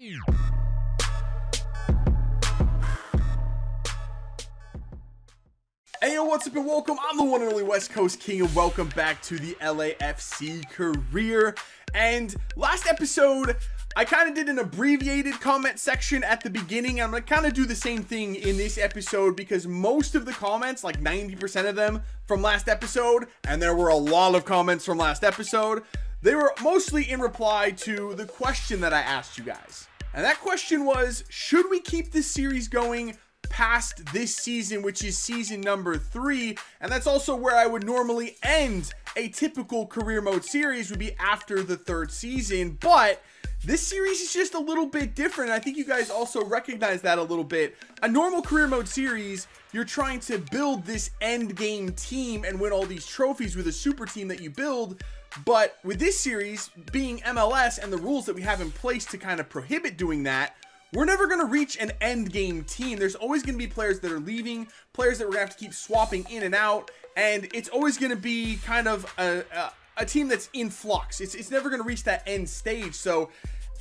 Hey yo, what's up and welcome. I'm the one and only West Coast King, and welcome back to the LAFC career. And last episode, I kind of did an abbreviated comment section at the beginning. I'm going to kind of do the same thing in this episode because most of the comments, like 90% of them from last episode, and there were a lot of comments from last episode, they were mostly in reply to the question that I asked you guys. And that question was, should we keep this series going past this season, which is season number 3? And that's also where I would normally end a typical career mode series, would be after the 3rd season. But this series is just a little bit different. I think you guys also recognize that a little bit. A normal career mode series, you're trying to build this end game team and win all these trophies with a super team that you build. But with this series being MLS and the rules that we have in place to kind of prohibit doing that, we're never going to reach an end game team. There's always going to be players that are leaving, players that we're going to have to keep swapping in and out, and it's always going to be kind of a team that's in flux. It's never going to reach that end stage. So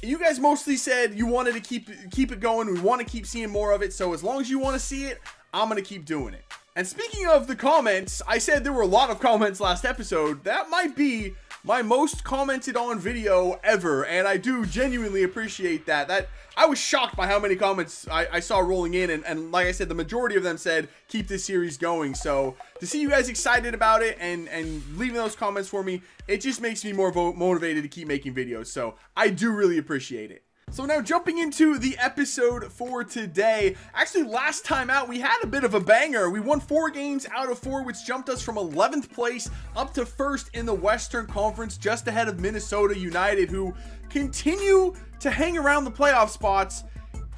you guys mostly said you wanted to keep it going. We want to keep seeing more of it. So as long as you want to see it, I'm going to keep doing it. And speaking of the comments, I said there were a lot of comments last episode. That might be my most commented on video ever, and I do genuinely appreciate that. I was shocked by how many comments I saw rolling in, and like I said, the majority of them said keep this series going. So to see you guys excited about it and leaving those comments for me, it just makes me more motivated to keep making videos. So I do really appreciate it. So now jumping into the episode for today. Actually, last time out, we had a bit of a banger. We won 4 games out of 4, which jumped us from 11th place up to 1st in the Western Conference, just ahead of Minnesota United, who continue to hang around the playoff spots,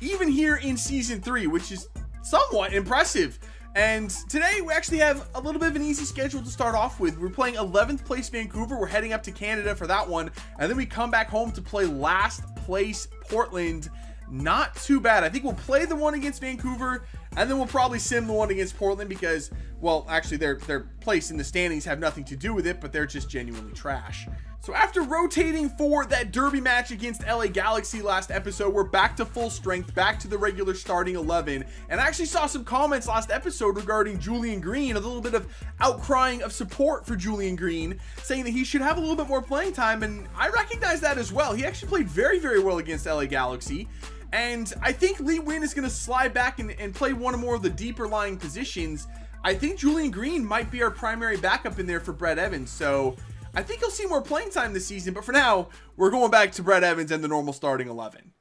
even here in Season 3, which is somewhat impressive. And today we actually have a little bit of an easy schedule to start off with. We're playing 11th place Vancouver. We're heading up to Canada for that one. And then we come back home to play last place Portland. Not too bad. I think we'll play the one against Vancouver, and then we'll probably sim the one against Portland because, well, actually their place in the standings have nothing to do with it, but they're just genuinely trash. So after rotating for that derby match against LA Galaxy last episode, we're back to full strength, back to the regular starting 11. And I actually saw some comments last episode regarding Julian Green, a little bit of outcrying of support for Julian Green, saying that he should have a little bit more playing time, and I recognize that as well. He actually played very, very well against LA Galaxy. And I think Lee Nguyen is going to slide back and play one or more of the deeper lying positions. I think Julian Green might be our primary backup in there for Brett Evans, so I think he'll see more playing time this season, but for now, we're going back to Brett Evans and the normal starting 11.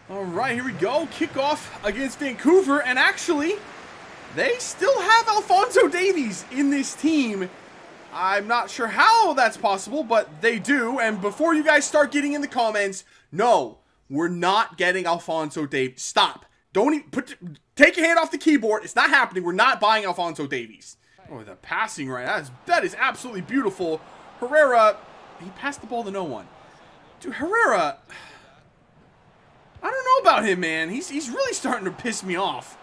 All right, here we go. Kickoff against Vancouver, and actually, they still have Alphonso Davies in this team. I'm not sure how that's possible, but they do. And before you guys start getting in the comments, no, we're not getting Alphonso Davies. Stop. Don't even take your hand off the keyboard. It's not happening. We're not buying Alphonso Davies. Oh, the passing right. That is absolutely beautiful. Herrera, he passed the ball to no one. Dude, Herrera, I don't know about him, man. He's really starting to piss me off.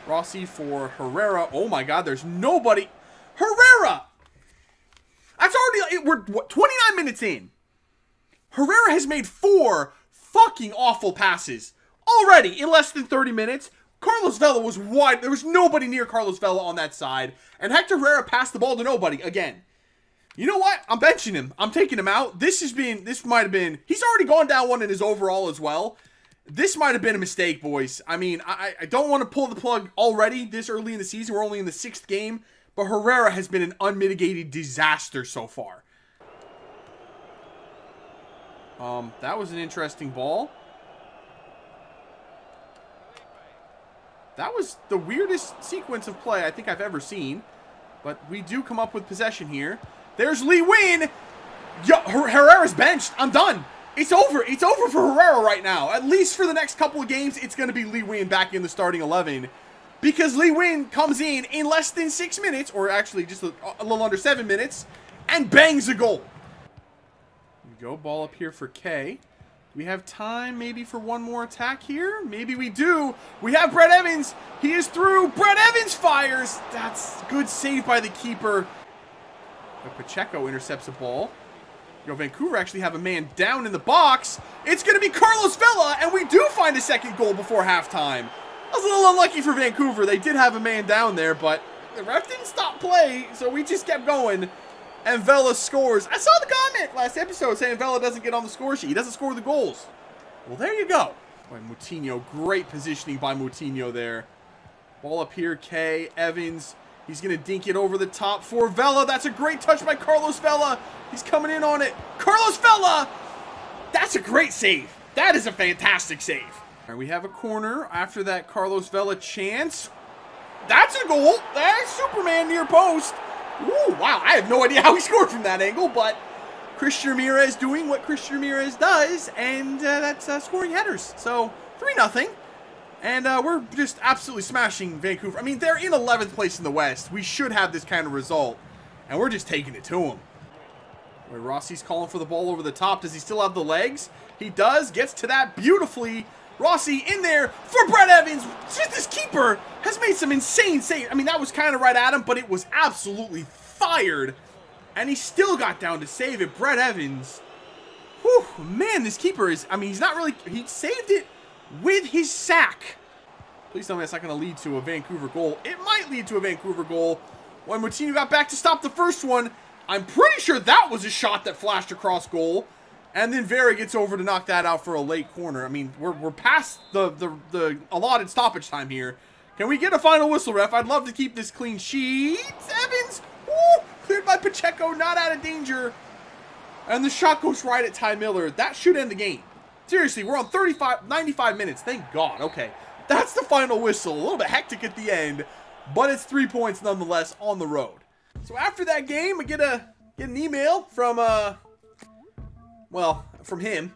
Rossi for Herrera. Oh my God, there's nobody. Herrera! That's already, we're what, 29 minutes in. Herrera has made 4 fucking awful passes already in less than 30 minutes. Carlos Vela was wide. There was nobody near Carlos Vela on that side. And Hector Herrera passed the ball to nobody again. You know what? I'm benching him. I'm taking him out. This might have been, he's already gone down one in his overall as well. This might have been a mistake, boys. I mean, I don't want to pull the plug already this early in the season. We're only in the 6th game. But Herrera has been an unmitigated disaster so far. That was an interesting ball. That was the weirdest sequence of play I think I've ever seen. But we do come up with possession here. There's Lee Nguyen. Herrera's benched. I'm done. It's over. It's over for Herrera right now. At least for the next couple of games, it's going to be Lee Nguyen back in the starting 11. Because Lee Nguyen comes in less than 6 minutes, or actually just a little under 7 minutes, and bangs a goal. Here we go. Ball up here for K. We have time maybe for one more attack here. Maybe we do. We have Brett Evans. He is through. Brett Evans fires. That's good save by the keeper. Pacheco intercepts a ball. Yo, Vancouver actually have a man down in the box. It's going to be Carlos Vela, and we do find a second goal before halftime. That was a little unlucky for Vancouver. They did have a man down there, but the ref didn't stop play, so we just kept going. And Vela scores. I saw the comment last episode saying Vela doesn't get on the score sheet. He doesn't score the goals. Well, there you go. Boy, Moutinho, great positioning by Moutinho there. Ball up here, K. Evans. He's going to dink it over the top for Vela. That's a great touch by Carlos Vela. He's coming in on it. Carlos Vela! That's a great save. That is a fantastic save. All right, we have a corner after that Carlos Vela chance. That's a goal. That's Superman near post. Ooh, wow. I have no idea how he scored from that angle, but Christian Ramirez doing what Christian Ramirez does, and that's scoring headers. So, 3-0. And we're just absolutely smashing Vancouver. I mean, they're in 11th place in the West. We should have this kind of result, and we're just taking it to them. Wait, Rossi's calling for the ball over the top. Does he still have the legs? He does. Gets to that beautifully. Rossi in there for Brett Evans. Just this keeper has made some insane saves. I mean, that was kind of right at him, but it was absolutely fired. And he still got down to save it. Brett Evans. Whew, man, this keeper is, I mean, he's not really, he saved it with his sack. Please tell me that's not going to lead to a Vancouver goal. It might lead to a Vancouver goal. When Moutinho got back to stop the first one, I'm pretty sure that was a shot that flashed across goal. And then Vera gets over to knock that out for a late corner. I mean, we're past the allotted stoppage time here. Can we get a final whistle, ref? I'd love to keep this clean sheet. Evans, woo, cleared by Pacheco, not out of danger. And the shot goes right at Ty Miller. That should end the game. Seriously, we're on 95 minutes. Thank God. Okay, that's the final whistle. A little bit hectic at the end, but it's 3 points nonetheless on the road. So after that game, I get an email from well, from him.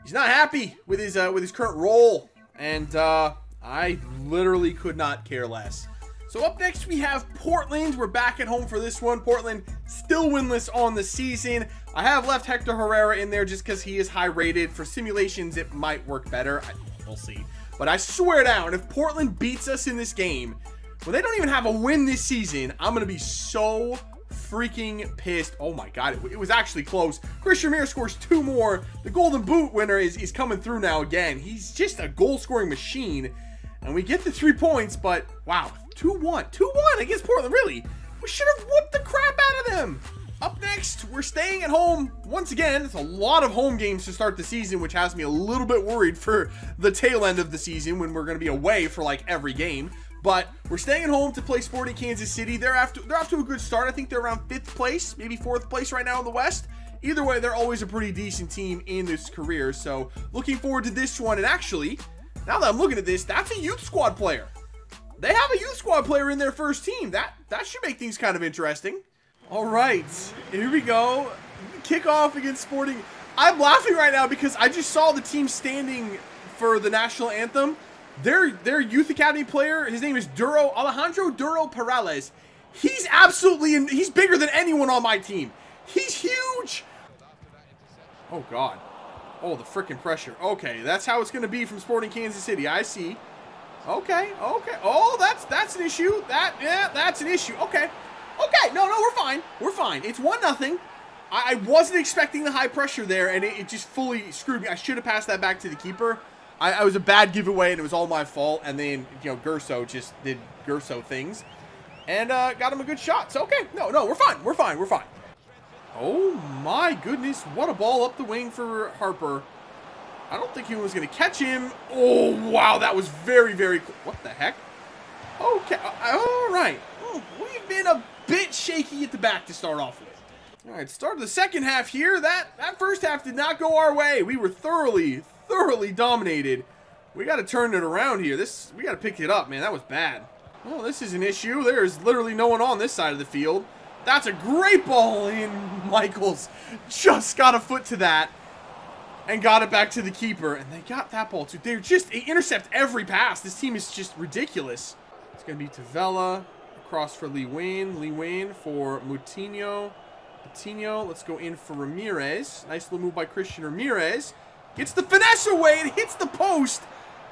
He's not happy with his current role, and I literally could not care less. So up next we have Portland. We're back at home for this one. Portland still winless on the season. I have left Hector Herrera in there just because he is high rated. For simulations, it might work better. We'll see. But I swear down, if Portland beats us in this game, when they don't even have a win this season, I'm going to be so freaking pissed. Oh my God, it was actually close. Christian Ramirez scores 2 more. The Golden Boot winner is coming through now again. He's just a goal-scoring machine. And we get the 3 points, but wow, 2-1. 2-1 against Portland, really? We should have whooped the crap out of them. Up next, we're staying at home once again. It's a lot of home games to start the season, which has me a little bit worried for the tail end of the season when we're going to be away for like every game. But we're staying at home to play Sporting Kansas City. They're off to a good start. I think they're around 5th place, maybe 4th place right now in the West. Either way, they're always a pretty decent team in this career. So looking forward to this one. And actually, now that I'm looking at this, that's a youth squad player. They have a youth squad player in their first team. That should make things kind of interesting. All right, here we go. Kickoff against Sporting. I'm laughing right now because I just saw the team standing for the national anthem. Their youth academy player, his name is Alejandro Duro Perales. He's absolutely, he's bigger than anyone on my team. He's huge. Oh God. Oh, the freaking pressure. Okay, that's how it's going to be from Sporting Kansas City. I see. Okay. Oh, that's an issue. That's an issue. Okay. No, we're fine. We're fine. It's 1-0. I wasn't expecting the high pressure there, and it just fully screwed me. I should have passed that back to the keeper. I was a bad giveaway, and it was all my fault. And then, you know, Gerso just did Gerso things, and got him a good shot. So okay, no, we're fine. We're fine. Oh my goodness, what a ball up the wing for Harper. I don't think he was going to catch him. Oh wow, that was very, very cool. What the heck? Okay, all right. We've been a bit shaky at the back to start off with. All right, start of the second half here. That first half did not go our way. We were thoroughly dominated. We got to turn it around here. We got to pick it up, man. That was bad. Well, this is an issue. There's literally no one on this side of the field. That's a great ball in. Michaels just got a foot to that and got it back to the keeper. And they got that ball too. They intercept every pass. This team is just ridiculous. It's going to be Tavella. Across for Lee Nguyen. Lee Nguyen for Moutinho. Moutinho, let's go in for Ramirez. Nice little move by Christian Ramirez. Gets the finesse away and hits the post.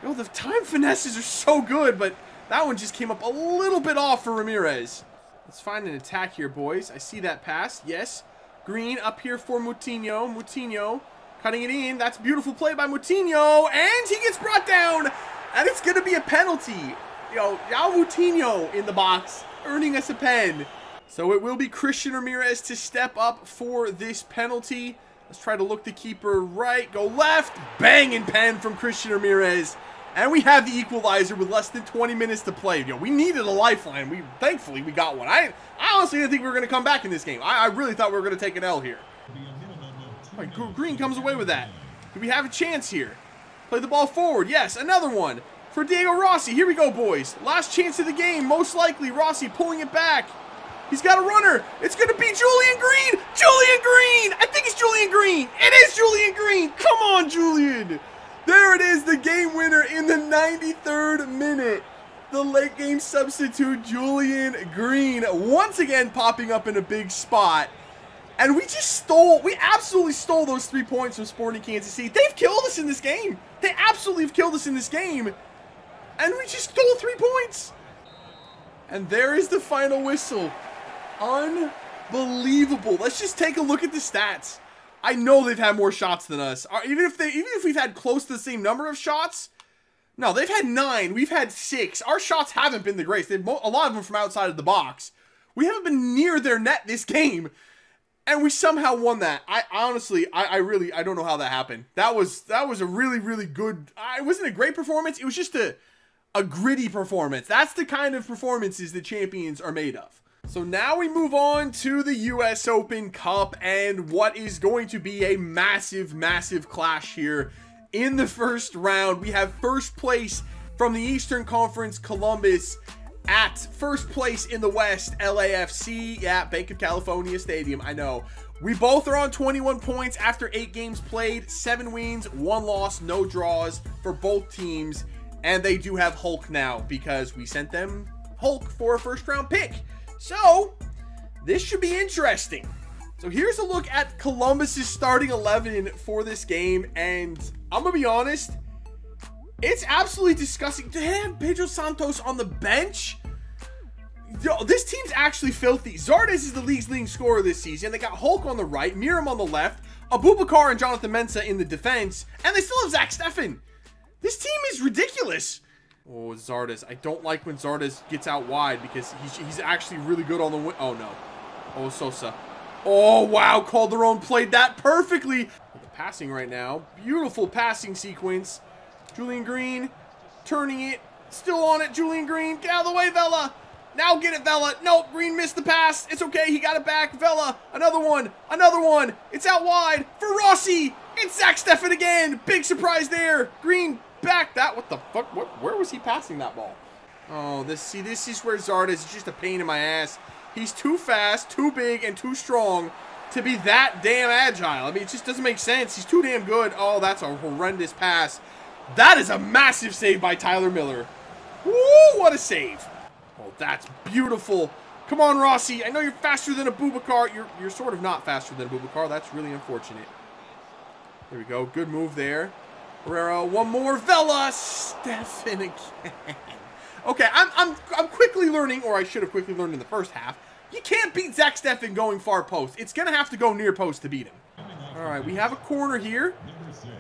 You know, the time finesses are so good, but that one just came up a little bit off for Ramirez. Let's find an attack here, boys. I see that pass. Yes. Green up here for Moutinho. Moutinho cutting it in. That's beautiful play by Moutinho. And he gets brought down. And it's going to be a penalty. Now Moutinho in the box, earning us a pen. So it will be Christian Ramirez to step up for this penalty. Let's try to look the keeper right. Go left. Bang and pen from Christian Ramirez. And we have the equalizer with less than 20 minutes to play. We needed a lifeline. Thankfully, we got one. I honestly didn't think we were going to come back in this game. I really thought we were going to take an L here. All right, Green comes away with that. Do we have a chance here? Play the ball forward. Yes, another one for Diego Rossi. Here we go, boys. Last chance of the game. Most likely, Rossi pulling it back. He's got a runner. It's going to be Julian Green. Julian Green. I think it's Julian Green. It is Julian Green. Come on, Julian. There it is, the game winner in the 93rd minute. The late game substitute, Julian Green, once again popping up in a big spot. And we absolutely stole those 3 points from Sporting Kansas City. They've killed us in this game. They absolutely have killed us in this game. And we just stole 3 points. And there is the final whistle. Unbelievable. Let's just take a look at the stats. I know they've had more shots than us. Even if we've had close to the same number of shots. No, they've had 9. We've had 6. Our shots haven't been the greatest. A lot of them from outside of the box. We haven't been near their net this game. And we somehow won that. I honestly don't know how that happened. That was a really, really good. It wasn't a great performance. It was just a gritty performance. That's the kind of performances the champions are made of. So now we move on to the US Open Cup and what is going to be a massive, massive clash here in the first round. We have first place from the Eastern Conference, Columbus, at first place in the West, LAFC. Yeah, Bank of California Stadium, I know. We both are on 21 points after 8 games played, 7 wins, 1 loss, no draws for both teams. And they do have Hulk now because we sent them Hulk for a first round pick. So, this should be interesting. So, here's a look at Columbus's starting 11 for this game. And I'm going to be honest, it's absolutely disgusting. To have Pedro Santos on the bench, yo, this team's actually filthy. Zardes is the league's leading scorer this season. They got Hulk on the right, Miram on the left, Abubakar and Jonathan Mensah in the defense, and they still have Zach Steffen. This team is ridiculous. Oh, Zardes. I don't like when Zardes gets out wide because he's actually really good on the wing. Oh, no. Oh, Sosa. Oh, wow. Calderon played that perfectly. The passing right now. Beautiful passing sequence. Julian Green turning it. Still on it. Julian Green. Get out of the way, Vela. Now get it, Vela. Nope. Green missed the pass. It's okay. He got it back. Vela. Another one. Another one. It's out wide for Rossi. It's Zach Steffen again. Big surprise there. Green back. What the fuck? Where was he passing that ball? Oh, this is where Zardes is just a pain in my ass. He's too fast, too big, and too strong to be that damn agile. I mean, it just doesn't make sense. He's too damn good. Oh, that's a horrendous pass. That is a massive save by Tyler Miller. Woo, what a save. Oh, that's beautiful. Come on, Rossi. I know you're faster than Abubakar. You're sort of not faster than Abubakar. That's really unfortunate. There we go. Good move there. Herrera, one more. Vela, Steffen again. Okay, I'm quickly learning, or I should have quickly learned in the first half. You can't beat Zach Steffen going far post. It's going to have to go near post to beat him. All right, we have a corner here.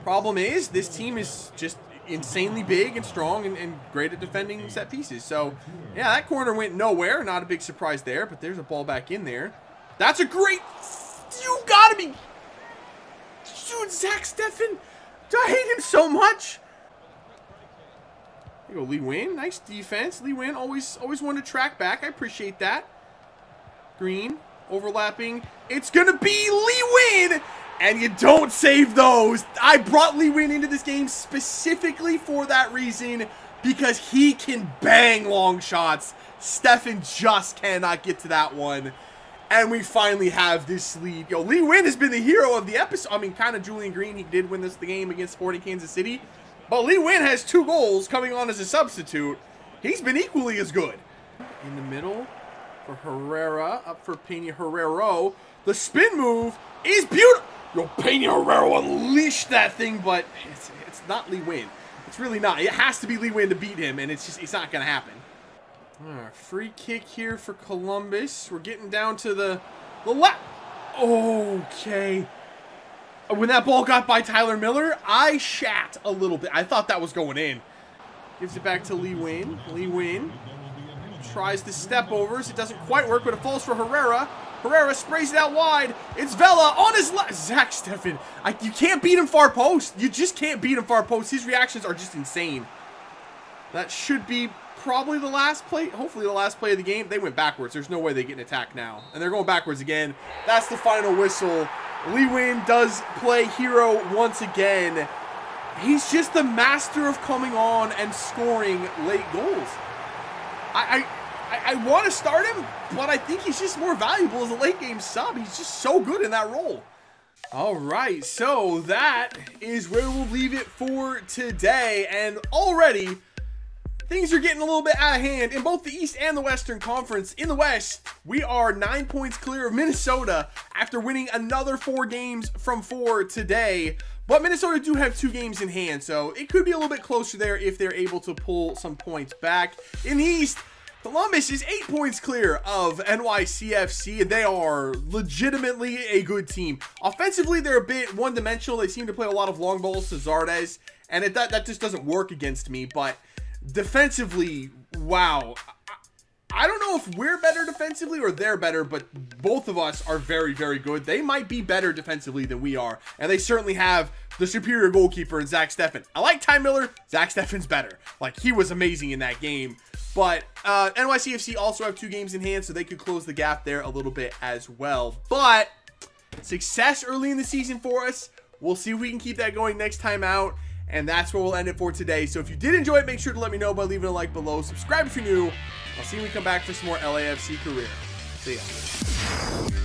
Problem is, this team is just insanely big and strong and great at defending set pieces. So, yeah, that corner went nowhere. Not a big surprise there, but there's a ball back in there. That's a great... You gotta be... Dude, Zach Steffen... I hate him so much. There you go, Lee Nguyen. Nice defense. Lee Nguyen always wanted to track back. I appreciate that. Green, overlapping. It's going to be Lee Nguyen. And you don't save those. I brought Lee Nguyen into this game specifically for that reason. Because he can bang long shots. Steffen just cannot get to that one. And we finally have this lead. Yo, Lee Nguyen has been the hero of the episode. I mean, kind of Julian Green. He did win the game against Sporting Kansas City. But Lee Nguyen has 2 goals coming on as a substitute. He's been equally as good. In the middle for Herrera. Up for Peña Herrero. The spin move is beautiful. Yo, Peña Herrero unleashed that thing, but it's not Lee Nguyen. It's really not. It has to be Lee Nguyen to beat him, and it's not going to happen. Free kick here for Columbus. We're getting down to the left. Okay. When that ball got by Tyler Miller, I shat a little bit. I thought that was going in. Gives it back to Lee Nguyen. Lee Nguyen tries to step overs. It doesn't quite work, but it falls for Herrera. Herrera sprays it out wide. It's Vela on his left. Zach Steffen. You can't beat him far post. You just can't beat him far post. His reactions are just insane. That should be probably the last play. Hopefully the last play of the game. They went backwards. There's no way they get an attack now. And they're going backwards again. That's the final whistle. Lee Nguyen does play hero once again. He's just the master of coming on and scoring late goals. I want to start him, but I think he's just more valuable as a late game sub. He's just so good in that role. All right, so that is where we'll leave it for today. And already, things are getting a little bit out of hand in both the East and the Western Conference. In the West, we are 9 points clear of Minnesota after winning another 4 games from 4 today. But Minnesota do have 2 games in hand, so it could be a little bit closer there if they're able to pull some points back. In the East, Columbus is 8 points clear of NYCFC, and they are legitimately a good team. Offensively, they're a bit one-dimensional. They seem to play a lot of long balls to Zardes, and that just doesn't work against me. But defensively, wow. I don't know if we're better defensively or they're better, but both of us are very, very good. They might be better defensively than we are, and they certainly have the superior goalkeeper in Zach Steffen. I like Ty Miller. Zach Steffen's better. Like, he was amazing in that game. But NYCFC also have 2 games in hand, so they could close the gap there a little bit as well. But success early in the season for us. We'll see if we can keep that going next time out. And that's where we'll end it for today. So if you did enjoy it, make sure to let me know by leaving a like below. Subscribe if you're new. I'll see you when we come back for some more LAFC career. See ya.